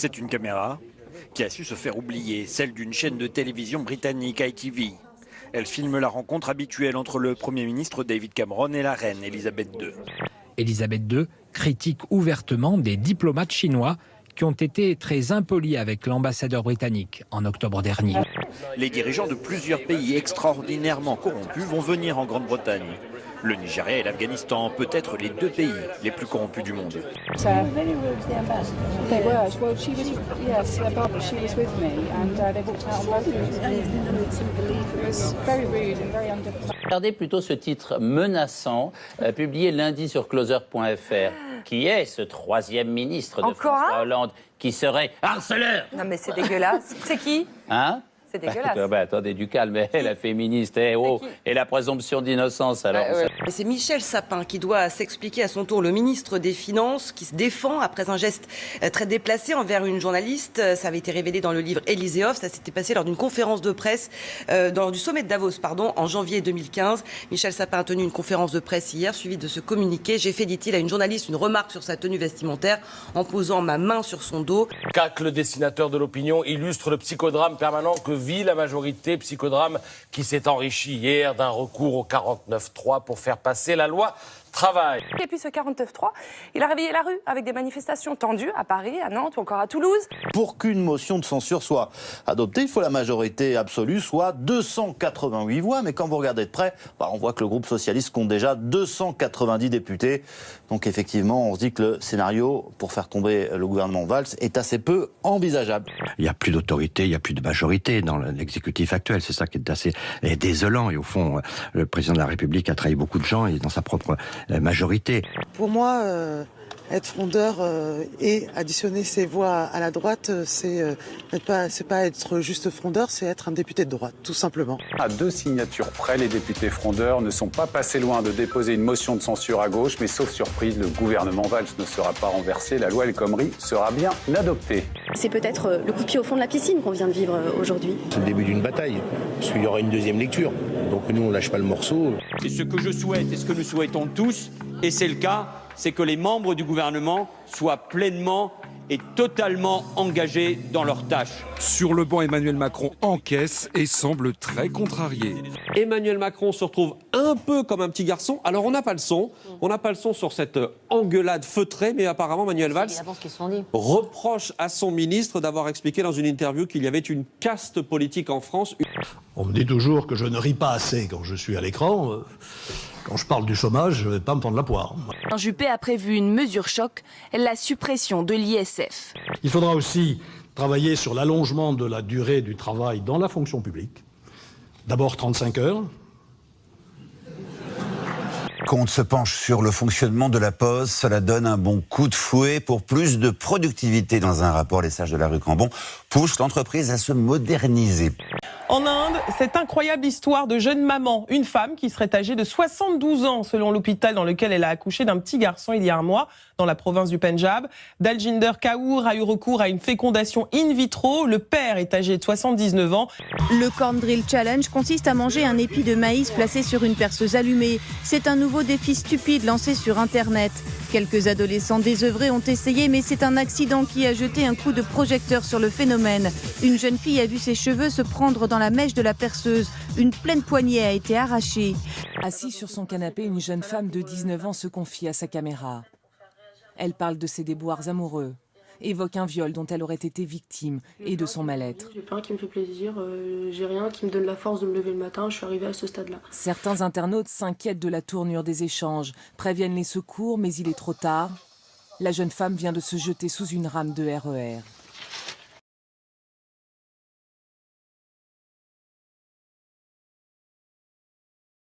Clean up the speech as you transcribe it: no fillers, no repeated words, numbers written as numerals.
C'est une caméra qui a su se faire oublier, celle d'une chaîne de télévision britannique ITV. Elle filme la rencontre habituelle entre le Premier ministre David Cameron et la reine Elisabeth II. Elisabeth II critique ouvertement des diplomates chinois qui ont été très impolis avec l'ambassadeur britannique en octobre dernier. Les dirigeants de plusieurs pays extraordinairement corrompus vont venir en Grande-Bretagne. Le Nigeria et l'Afghanistan, peut-être les deux pays les plus corrompus du monde. Regardez plutôt ce titre menaçant, publié lundi sur Closer.fr. Qui est ce troisième ministre de François Hollande qui serait harceleur? Non mais c'est dégueulasse. C'est qui? Hein? C'est dégueulasse. Attendez, du calme, la féministe, et la présomption d'innocence, alors. Et c'est Michel Sapin qui doit s'expliquer à son tour, le ministre des Finances, qui se défend après un geste très déplacé envers une journaliste. Ça avait été révélé dans le livre Élyséoff. Ça s'était passé lors d'une conférence de presse, lors du sommet de Davos, en janvier 2015. Michel Sapin a tenu une conférence de presse hier, suivie de ce communiqué. J'ai fait, dit-il, à une journaliste une remarque sur sa tenue vestimentaire en posant ma main sur son dos. Cac, le dessinateur de l'opinion, illustre le psychodrame permanent que vit la majorité, psychodrame qui s'est enrichi hier d'un recours au 49.3 pour faire passer la loi travail. Et puis ce 49.3, il a réveillé la rue avec des manifestations tendues à Paris, à Nantes ou encore à Toulouse. Pour qu'une motion de censure soit adoptée, il faut la majorité absolue, soit 288 voix. Mais quand vous regardez de près, on voit que le groupe socialiste compte déjà 290 députés. Donc effectivement, on se dit que le scénario pour faire tomber le gouvernement Valls est assez peu envisageable. Il n'y a plus d'autorité, il n'y a plus de majorité dans l'exécutif actuel. C'est ça qui est assez désolant. Et au fond, le président de la République a trahi beaucoup de gens et dans sa propre majorité. Pour moi, être frondeur et additionner ses voix à la droite, c'est pas être juste frondeur, c'est être un député de droite, tout simplement. À 2 signatures près, les députés frondeurs ne sont pas passés loin de déposer une motion de censure à gauche, mais sauf surprise, le gouvernement Valls ne sera pas renversé, la loi El Khomri sera bien adoptée. C'est peut-être le coup de pied au fond de la piscine qu'on vient de vivre aujourd'hui. C'est le début d'une bataille, parce qu'il y aura une deuxième lecture. Donc nous, on lâche pas le morceau. Et ce que je souhaite, et ce que nous souhaitons tous, et c'est le cas, c'est que les membres du gouvernement soient pleinement et totalement engagés dans leurs tâches. Sur le banc, Emmanuel Macron encaisse et semble très contrarié. Emmanuel Macron se retrouve un peu comme un petit garçon. Alors on n'a pas le son. On n'a pas le son sur cette engueulade feutrée, mais apparemment Manuel Valls reproche à son ministre d'avoir expliqué dans une interview qu'il y avait une caste politique en France. On me dit toujours que je ne ris pas assez quand je suis à l'écran. Quand je parle du chômage, je ne vais pas me prendre la poire. Juppé a prévu une mesure choc, la suppression de l'ISF. Il faudra aussi travailler sur l'allongement de la durée du travail dans la fonction publique. D'abord 35 heures. Quand on se penche sur le fonctionnement de la Poste, cela donne un bon coup de fouet pour plus de productivité. Dans un rapport, les sages de la rue Cambon poussent l'entreprise à se moderniser. En Inde, cette incroyable histoire de jeune maman, une femme qui serait âgée de 72 ans selon l'hôpital dans lequel elle a accouché d'un petit garçon il y a un mois dans la province du Pendjab. Daljinder Kaur a eu recours à une fécondation in vitro. Le père est âgé de 79 ans. Le Corn Drill Challenge consiste à manger un épi de maïs placé sur une perceuse allumée. C'est un nouveau défi stupide lancé sur Internet. Quelques adolescents désœuvrés ont essayé, mais c'est un accident qui a jeté un coup de projecteur sur le phénomène. Une jeune fille a vu ses cheveux se prendre dans la mèche de la perceuse. Une pleine poignée a été arrachée. Assise sur son canapé, une jeune femme de 19 ans se confie à sa caméra. Elle parle de ses déboires amoureux, évoque un viol dont elle aurait été victime et de son mal-être. J'ai pas rien qui me fait plaisir, j'ai rien qui me donne la force de me lever le matin, je suis arrivée à ce stade-là. Certains internautes s'inquiètent de la tournure des échanges, préviennent les secours, mais il est trop tard. La jeune femme vient de se jeter sous une rame de RER.